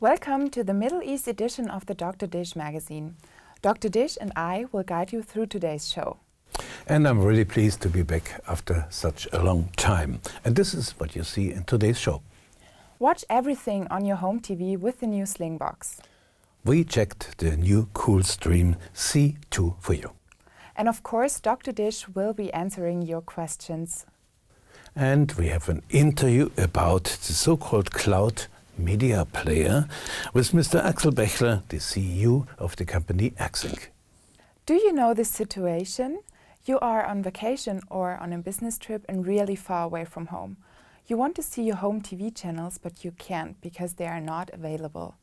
Welcome to the Middle East edition of the Dr.Dish magazine. Dr. Dish and I will guide you through today's show. And I'm really pleased to be back after such a long time. And this is what you see in today's show. Watch everything on your home TV with the new Slingbox. We checked the new Coolstream Zee2 for you. And of course, Dr. Dish will be answering your questions. And we have an interview about the so-called cloud media player with Mr. Axel Bechler, the CEO of the company AXING. Do you know this situation? You are on vacation or on a business trip and really far away from home. You want to see your home TV channels, but you can't because they are not available.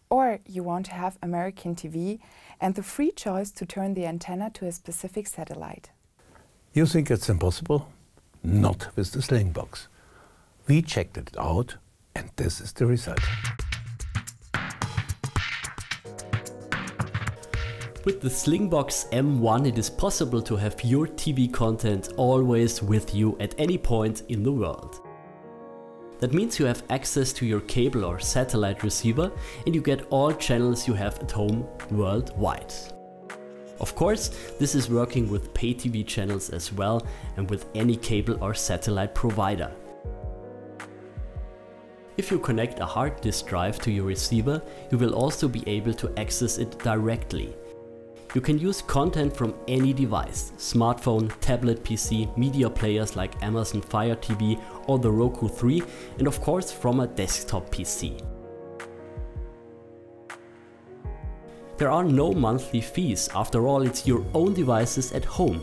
Or you want to have American TV and the free choice to turn the antenna to a specific satellite. You think it's impossible? Not with the Slingbox. We checked it out, and this is the result. With the Slingbox M1 it is possible to have your TV content always with you at any point in the world. That means you have access to your cable or satellite receiver and you get all channels you have at home worldwide. Of course, this is working with pay TV channels as well and with any cable or satellite provider. If you connect a hard disk drive to your receiver, you will also be able to access it directly. You can use content from any device, smartphone, tablet PC, media players like Amazon Fire TV or the Roku 3, and of course from a desktop PC. There are no monthly fees, after all it's your own devices at home.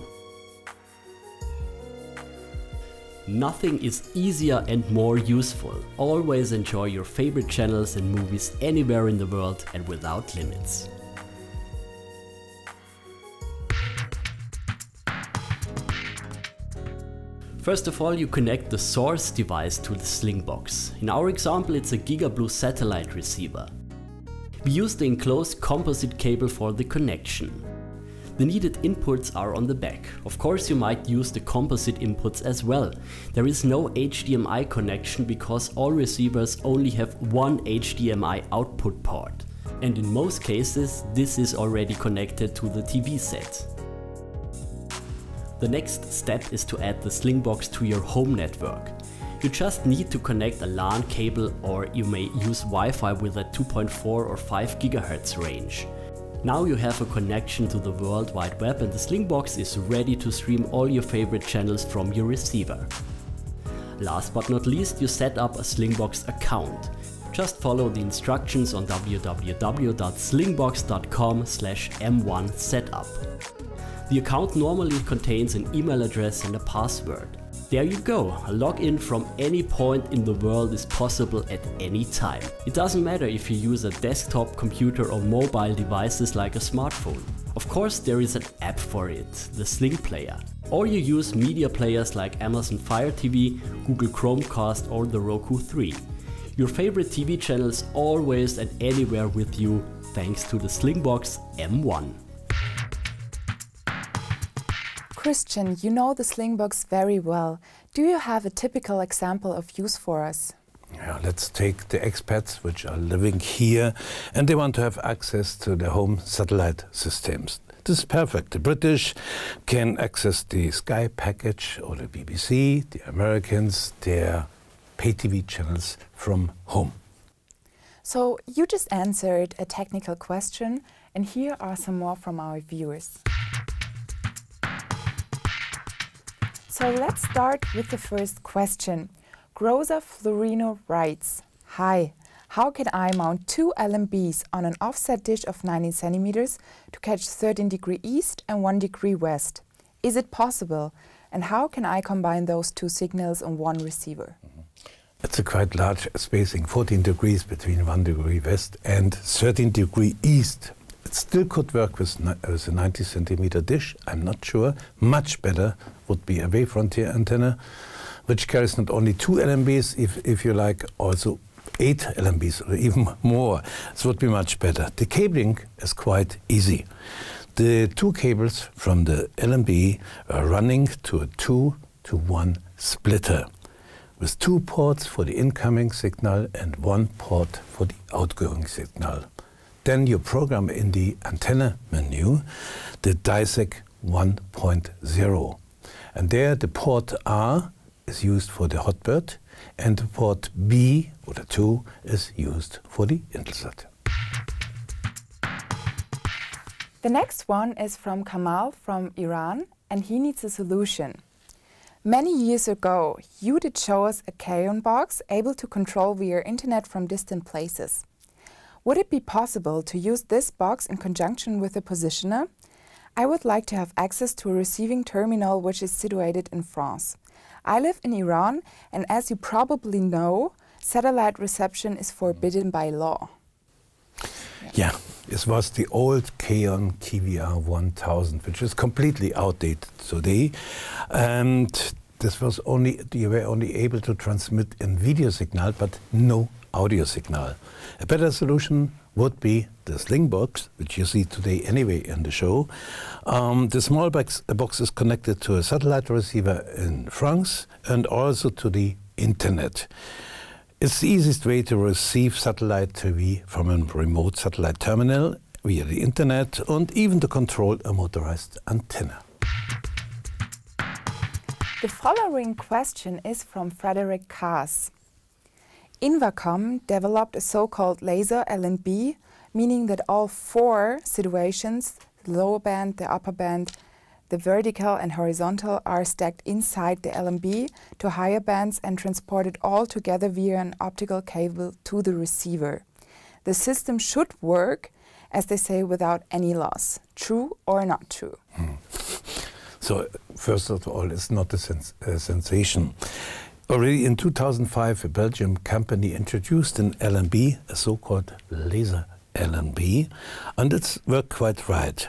Nothing is easier and more useful. Always enjoy your favorite channels and movies anywhere in the world and without limits. First of all, you connect the source device to the Slingbox. In our example, it's a GigaBlue satellite receiver. We use the enclosed composite cable for the connection. The needed inputs are on the back. Of course, you might use the composite inputs as well. There is no HDMI connection because all receivers only have one HDMI output port. And in most cases, this is already connected to the TV set. The next step is to add the Slingbox to your home network. You just need to connect a LAN cable, or you may use Wi-Fi with a 2.4 or 5 GHz range. Now you have a connection to the World Wide Web and the Slingbox is ready to stream all your favorite channels from your receiver. Last but not least, you set up a Slingbox account. Just follow the instructions on www.slingbox.com/m1 setup. The account normally contains an email address and a password. There you go, a login from any point in the world is possible at any time. It doesn't matter if you use a desktop computer or mobile devices like a smartphone. Of course there is an app for it, the Sling Player. Or you use media players like Amazon Fire TV, Google Chromecast or the Roku 3. Your favorite TV channels always and anywhere with you thanks to the Slingbox M1. Christian, you know the Slingbox very well. Do you have a typical example of use for us? Yeah, let's take the expats which are living here and they want to have access to their home satellite systems. This is perfect. The British can access the Sky package or the BBC, the Americans, their pay TV channels from home. So you just answered a technical question and here are some more from our viewers. So let's start with the first question. Groza Florino writes, "Hi, how can I mount two LMBs on an offset dish of 19 centimeters to catch 13 degrees east and 1 degree west? Is it possible? And how can I combine those two signals on one receiver?" It's a quite large spacing, 14 degrees between 1 degree west and 13 degrees east. It still could work with a 90 centimeter dish, I'm not sure. Much better would be a wavefrontier antenna, which carries not only 2 LMBs, if you like, also 8 LMBs or even more. This would be much better. The cabling is quite easy. The two cables from the LMB are running to a 2-to-1 splitter. with 2 ports for the incoming signal and 1 port for the outgoing signal. Then you program in the antenna menu the DISEC 1.0. And there the port R is used for the Hotbird and the port B, or the 2, is used for the Intelsat. The next one is from Kamal from Iran, and he needs a solution. Many years ago, you did show us a Kaon box able to control via internet from distant places. Would it be possible to use this box in conjunction with a positioner? I would like to have access to a receiving terminal which is situated in France. I live in Iran, and as you probably know, satellite reception is forbidden by law. Yeah, this was the old Kaon KVR 1000, which is completely outdated today. And this was you were only able to transmit in video signal, but no audio signal. A better solution would be the Slingbox, which you see today anyway in the show. The small box is connected to a satellite receiver in France and also to the internet. It's the easiest way to receive satellite TV from a remote satellite terminal via the internet and even to control a motorized antenna. The following question is from Frederick Kaas. Invacom developed a so-called laser LNB, meaning that all 4 situations, the lower band, the upper band, the vertical and horizontal, are stacked inside the LNB to higher bands and transported all together via an optical cable to the receiver. The system should work, as they say, without any loss. True or not true? So, first of all, it's not a sensation. Already in 2005, a Belgian company introduced an LNB, a so-called laser LNB, and it's worked quite right.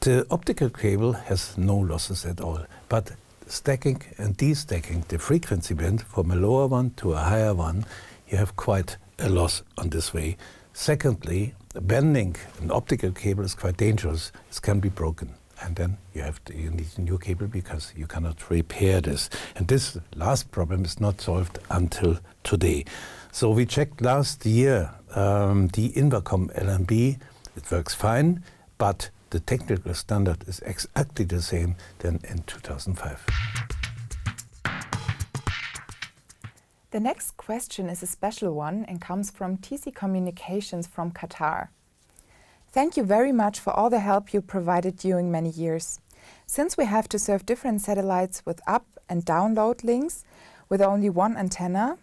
The optical cable has no losses at all, but stacking and destacking the frequency band from a lower one to a higher one, you have quite a loss on this way. Secondly, bending an optical cable is quite dangerous. It can be broken. And then you need a new cable because you cannot repair this. And this last problem is not solved until today. So we checked last year the Invacom LNB. It works fine, but the technical standard is exactly the same than in 2005. The next question is a special one and comes from TC Communications from Qatar. Thank you very much for all the help you provided during many years. Since we have to serve different satellites with up and download links with only one antenna,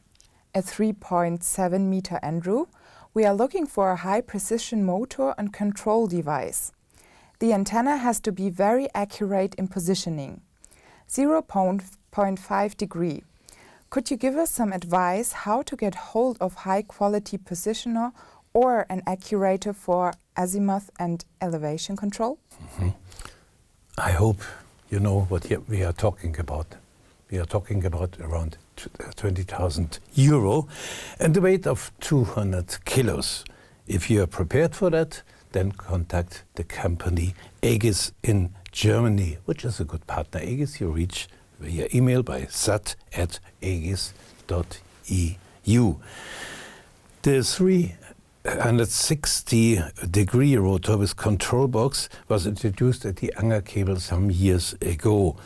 a 3.7 meter Andrew, we are looking for a high precision motor and control device. The antenna has to be very accurate in positioning, 0.5 degree. Could you give us some advice how to get hold of high quality positioner or an actuator for azimuth and elevation control? I hope you know what we are talking about. We are talking about around 20,000 euro and the weight of 200 kilos. If you are prepared for that, then contact the company Aegis in Germany, which is a good partner. Aegis you reach via email by sat@aegis.eu. The 360-degree rotor with control box was introduced at the Anger cable some years ago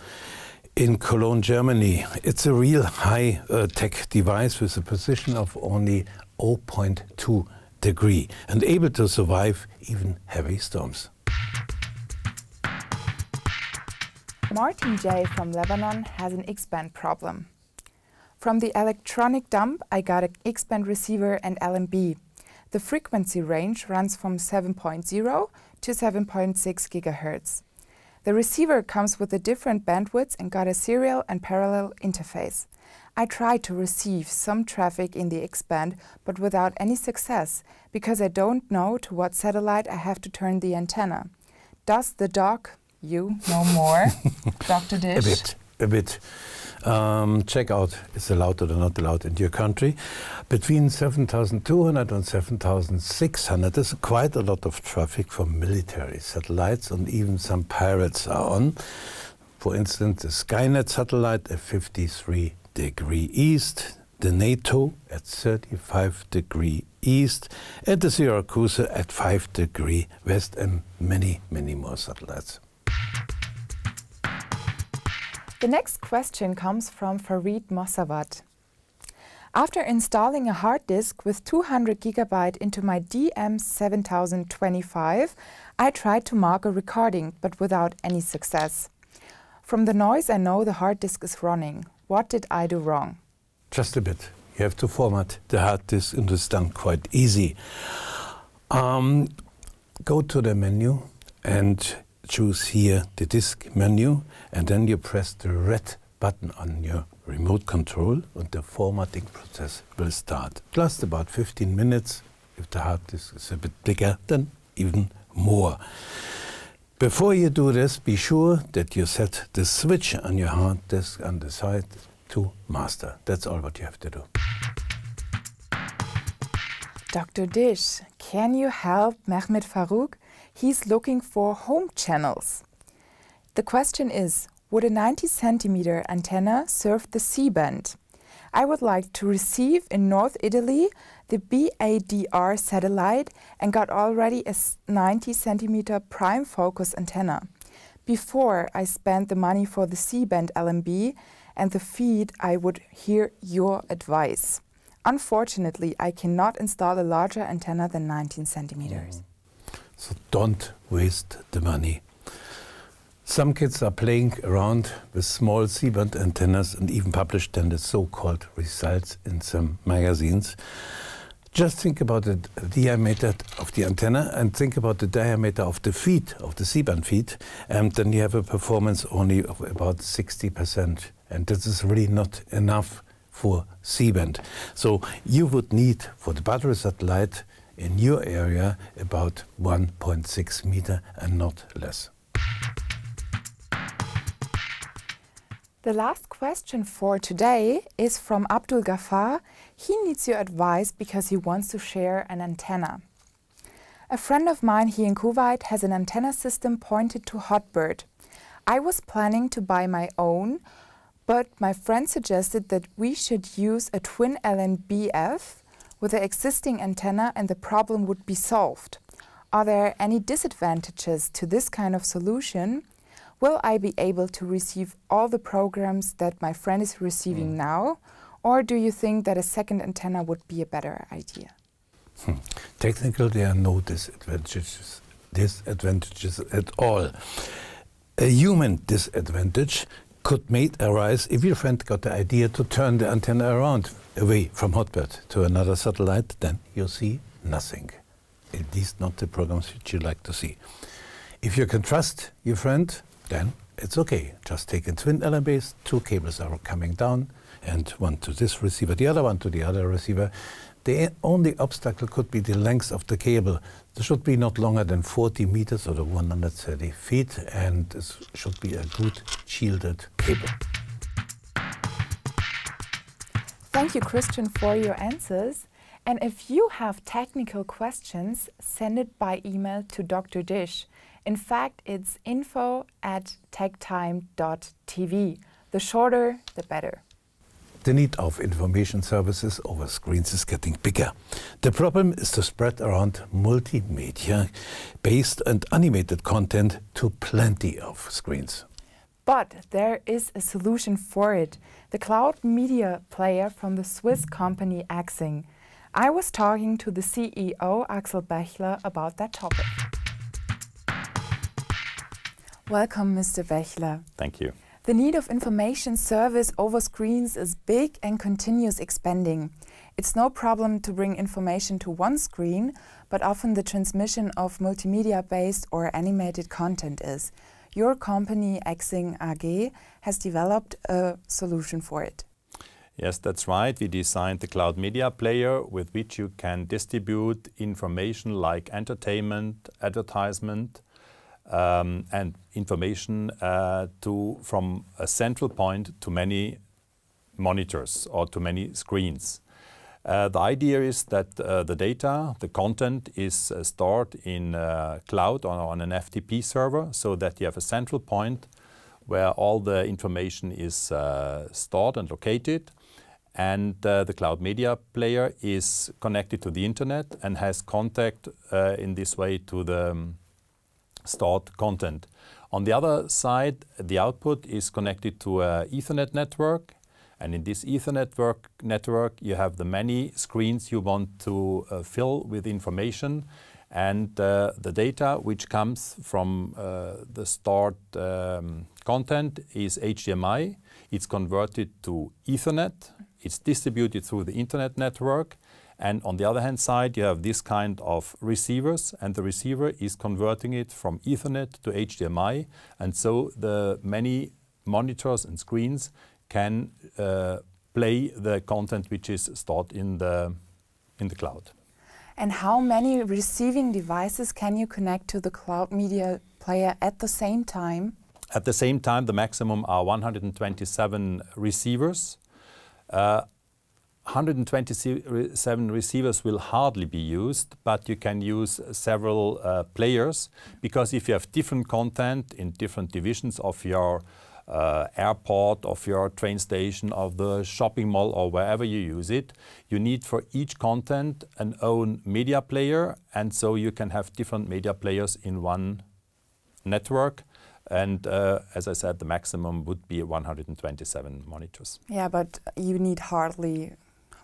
in Cologne, Germany. It's a real high-tech device with a position of only 0.2 degree and able to survive even heavy storms. Martin J. from Lebanon has an X-band problem. From the electronic dump, I got an X-band receiver and LNB. The frequency range runs from 7.0 to 7.6 GHz. The receiver comes with a different bandwidth and got a serial and parallel interface. I tried to receive some traffic in the X-band, but without any success, because I don't know to what satellite I have to turn the antenna. Does the doc, you know more, Dr.Dish? A bit. Check out, it's allowed or not allowed in your country. Between 7,200 and 7,600 is quite a lot of traffic from military satellites, and even some pirates are on. For instance, the Skynet satellite at 53 degrees east, the NATO at 35 degrees east, and the Syracuse at 5 degrees west, and many, many more satellites. The next question comes from Farid Mossawat. After installing a hard disk with 200 GB into my DM7025, I tried to mark a recording, but without any success. From the noise, I know the hard disk is running. What did I do wrong? Just a bit. You have to format the hard disk, and it's done quite easy. Go to the menu and choose here the disk menu, and then you press the red button on your remote control, and the formatting process will start. Just about 15 minutes. If the hard disk is a bit bigger, then even more. Before you do this, be sure that you set the switch on your hard disk on the side to master. That's all what you have to do. Dr. Dish, can you help Mehmet Farouk? He's looking for home channels. The question is, would a 90 centimeter antenna serve the C-band? I would like to receive in North Italy the BADR satellite and got already a 90 centimeter prime focus antenna. Before I spend the money for the C-band LMB and the feed, I would hear your advice. Unfortunately, I cannot install a larger antenna than 19 centimeters. So don't waste the money. Some kids are playing around with small C-band antennas and even publish then the so-called results in some magazines. Just think about the diameter of the antenna and think about the diameter of the feed, of the C-band feed, and then you have a performance only of about 60%. And this is really not enough for C-band. So you would need, for the battery satellite in your area, about 1.6 meter and not less. The last question for today is from Abdul Ghaffar. He needs your advice because he wants to share an antenna. A friend of mine here in Kuwait has an antenna system pointed to Hotbird. I was planning to buy my own, but my friend suggested that we should use a twin LNBF with the existing antenna and the problem would be solved. Are there any disadvantages to this kind of solution? Will I be able to receive all the programs that my friend is receiving now? Or do you think that a second antenna would be a better idea? Technically, there are no disadvantages at all. A human disadvantage could may arise if your friend got the idea to turn the antenna around away from Hotbird to another satellite, then you see nothing. At least not the programs which you like to see. If you can trust your friend, then it's okay. Just take a twin LNBs, two cables are coming down, and one to this receiver, the other one to the other receiver. The only obstacle could be the length of the cable. This should be not longer than 40 meters or 130 feet, and this should be a good shielded cable. Thank you, Christian, for your answers. And if you have technical questions, send it by email to Dr. Dish. In fact, it's info@techtime.tv. The shorter, the better. The need of information services over screens is getting bigger. The problem is to spread around multimedia-based and animated content to plenty of screens. But there is a solution for it. The cloud media player from the Swiss company AXING. I was talking to the CEO, Axel Bechler, about that topic. Welcome, Mr. Bechler. Thank you. The need of information service over screens is big and continues expanding. It's no problem to bring information to one screen, but often the transmission of multimedia-based or animated content is. Your company, AXING AG, has developed a solution for it. Yes, that's right. We designed the cloud media player with which you can distribute information like entertainment, advertisement, and information from a central point to many monitors or to many screens. The idea is that the data, the content is stored in cloud or on an FTP server, so that you have a central point where all the information is stored and located. And the cloud media player is connected to the internet and has contact in this way to the stored content. On the other side, the output is connected to an Ethernet network. And in this Ethernet network, you have the many screens you want to fill with information. And the data which comes from the stored content is HDMI. It's converted to Ethernet. It's distributed through the internet network. And on the other hand side, you have this kind of receivers, and the receiver is converting it from Ethernet to HDMI. And so the many monitors and screens can play the content which is stored in the cloud. And how many receiving devices can you connect to the cloud media player at the same time? At the same time, the maximum are 127 receivers. 127 receivers will hardly be used, but you can use several players, because if you have different content in different divisions of your airport, of your train station, of the shopping mall, or wherever you use it, you need for each content an own media player, and so you can have different media players in one network. And as I said, the maximum would be 127 monitors. Yeah, but you need hardly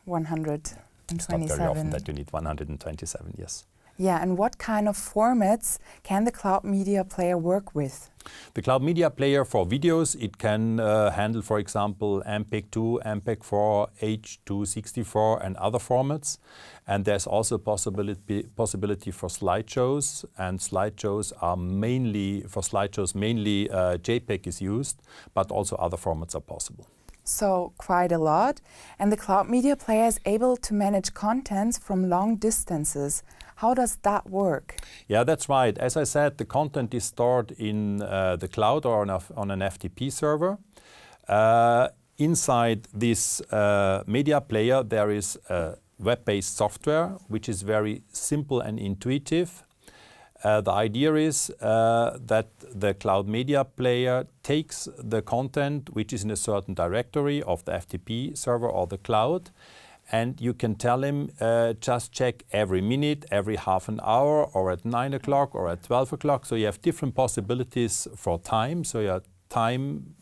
127. It's not very often that you need 127, yes. Yeah, and what kind of formats can the cloud media player work with? The cloud media player for videos, it can handle, for example, MPEG-2, MPEG-4, H.264 and other formats. And there's also possibility for slideshows, and slideshows are mainly, for slideshows mainly JPEG is used, but also other formats are possible. So quite a lot. And the cloud media player is able to manage contents from long distances. How does that work? Yeah, that's right. As I said, the content is stored in the cloud or on an FTP server. Inside this media player, there is a web-based software, which is very simple and intuitive. The idea is that the cloud media player takes the content which is in a certain directory of the FTP server or the cloud, and you can tell him just check every minute, every half an hour, or at 9 o'clock or at 12 o'clock. So you have different possibilities for time. So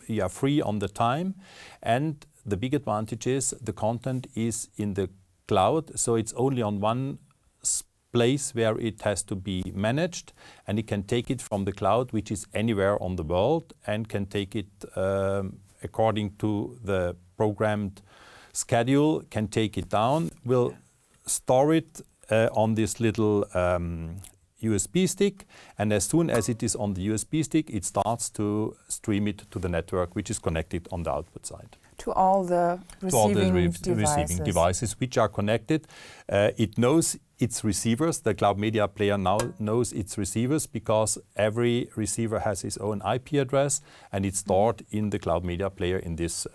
you are free on the time. And the big advantage is the content is in the cloud, so it's only on one place where it has to be managed, and it can take it from the cloud, which is anywhere on the world, and can take it according to the programmed schedule, can take it down, will store it on this little USB stick, and as soon as it is on the USB stick, it starts to stream it to the network, which is connected on the output side. To all the receiving devices which are connected. It knows its receivers. The cloud media player now knows its receivers, because every receiver has its own IP address, and it's stored in the cloud media player in this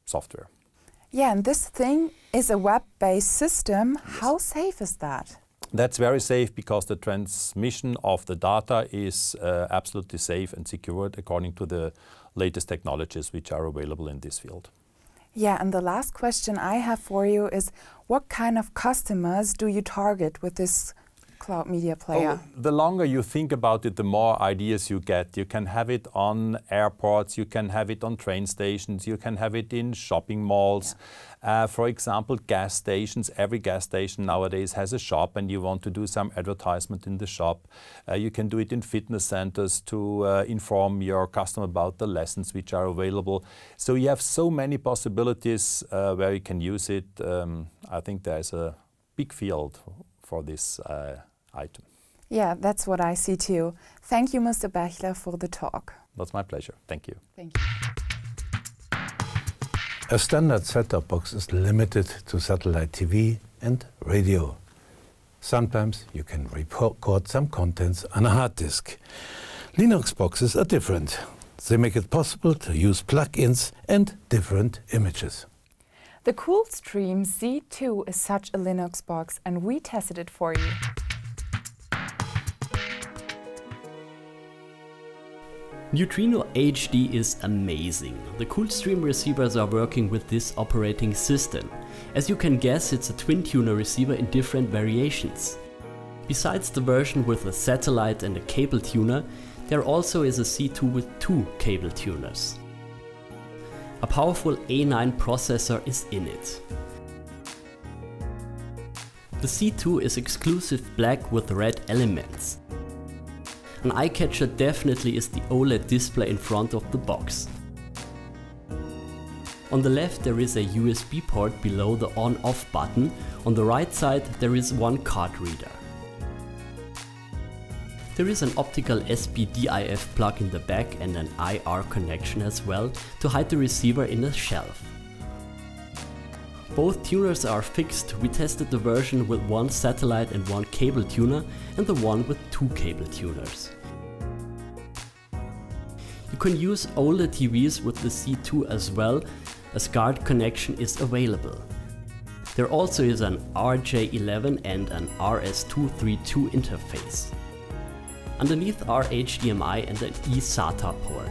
software. Yeah, and this thing is a web-based system. Yes. How safe is that? That's very safe, because the transmission of the data is absolutely safe and secured according to the latest technologies which are available in this field. Yeah, and the last question I have for you is, what kind of customers do you target with this cloud media player? The longer you think about it, the more ideas you get. You can have it on airports, you can have it on train stations, you can have it in shopping malls. Yeah. For example, gas stations. Every gas station nowadays has a shop, and you want to do some advertisement in the shop. You can do it in fitness centers to inform your customer about the lessons which are available. So you have so many possibilities where you can use it. I think there's a big field for this item. Yeah, that's what I see too. Thank you, Mr. Bechler, for the talk. That's my pleasure. Thank you. Thank you. A standard set-top box is limited to satellite TV and radio. Sometimes you can record some contents on a hard disk. Linux boxes are different. They make it possible to use plugins and different images. The Coolstream Zee2 is such a Linux box, and we tested it for you. NeutrinoHD is amazing. The Coolstream receivers are working with this operating system. As you can guess, it's a twin tuner receiver in different variations. Besides the version with a satellite and a cable tuner, there also is a Zee2 with 2 cable tuners. A powerful A9 processor is in it. The Zee2 is exclusive black with red elements. An eye-catcher definitely is the OLED display in front of the box. On the left there is a USB port below the on-off button. On the right side there is one card reader. There is an optical SPDIF plug in the back and an IR connection as well to hide the receiver in a shelf. Both tuners are fixed. We tested the version with 1 satellite and 1 cable tuner and the one with 2 cable tuners. You can use older TVs with the Zee2 as well, a SCART connection is available. There also is an RJ11 and an RS232 interface. Underneath are HDMI and an eSATA port.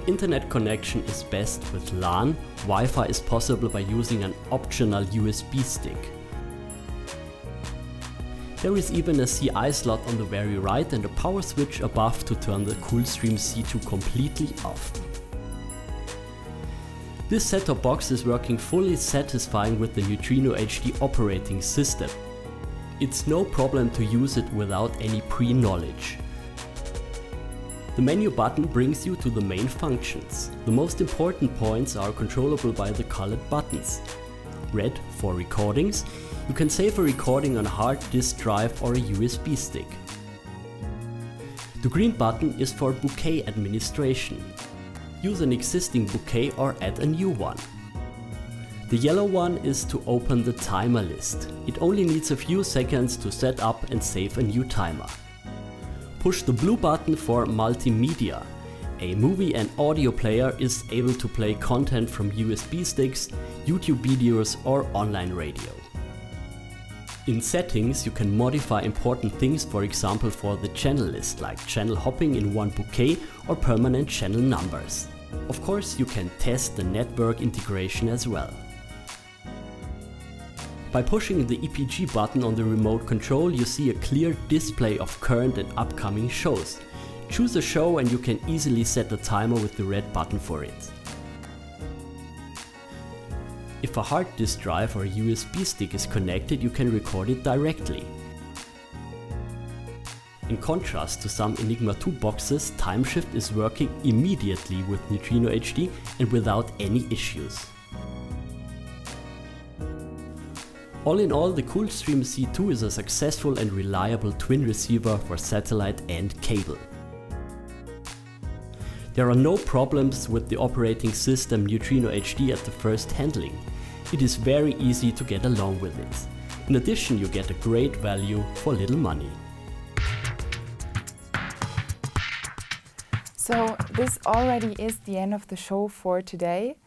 Internet connection is best with LAN, Wi-Fi is possible by using an optional USB stick. There is even a CI slot on the very right and a power switch above to turn the Coolstream Zee2 completely off. This set-top box is working fully satisfying with the NeutrinoHD operating system. It's no problem to use it without any pre-knowledge. The menu button brings you to the main functions. The most important points are controllable by the colored buttons. Red for recordings. You can save a recording on a hard disk drive or a USB stick. The green button is for bouquet administration. Use an existing bouquet or add a new one. The yellow one is to open the timer list. It only needs a few seconds to set up and save a new timer. Push the blue button for multimedia. A movie and audio player is able to play content from USB sticks, YouTube videos or online radio. In settings you can modify important things, for example for the channel list, like channel hopping in one bouquet or permanent channel numbers. Of course you can test the network integration as well. By pushing the EPG button on the remote control you see a clear display of current and upcoming shows. Choose a show and you can easily set the timer with the red button for it. If a hard disk drive or a USB stick is connected, you can record it directly. In contrast to some Enigma 2 boxes, timeshift is working immediately with NeutrinoHD and without any issues. All in all, the Coolstream Zee2 is a successful and reliable twin receiver for satellite and cable. There are no problems with the operating system NeutrinoHD at the first handling. It is very easy to get along with it. In addition, you get a great value for little money. So this already is the end of the show for today.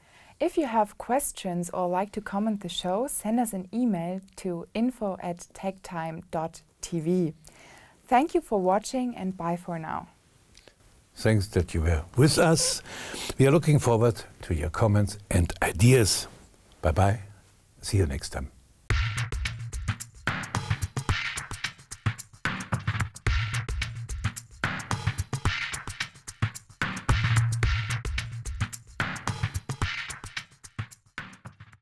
If you have questions or like to comment the show, send us an email to info@techtime.tv. Thank you for watching and bye for now. Thanks that you were with us. We are looking forward to your comments and ideas. Bye-bye. See you next time.